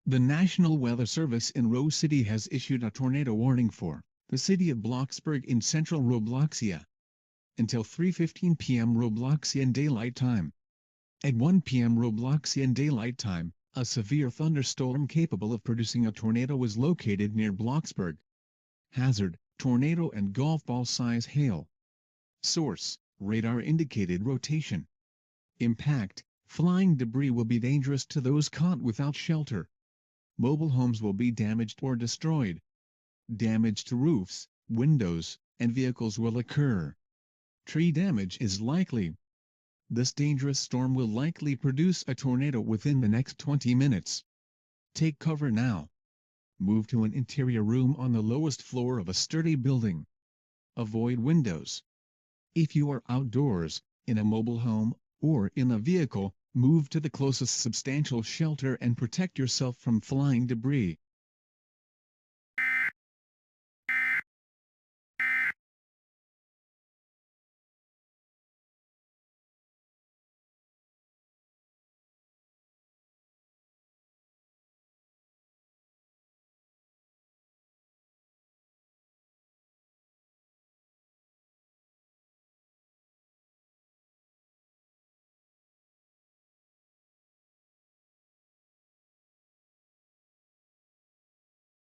The National Weather Service in Rose City has issued a tornado warning for the city of Bloxburg in central Robloxia until 3:15 p.m. Robloxian Daylight Time. At 1 p.m. Robloxian Daylight Time, a severe thunderstorm capable of producing a tornado was located near Bloxburg. Hazard: tornado and golf ball size hail. Source: radar indicated rotation. Impact: flying debris will be dangerous to those caught without shelter. Mobile homes will be damaged or destroyed. Damage to roofs, windows, and vehicles will occur. Tree damage is likely. This dangerous storm will likely produce a tornado within the next 20 minutes. Take cover now. Move to an interior room on the lowest floor of a sturdy building. Avoid windows. If you are outdoors, in a mobile home, or in a vehicle, move to the closest substantial shelter and protect yourself from flying debris.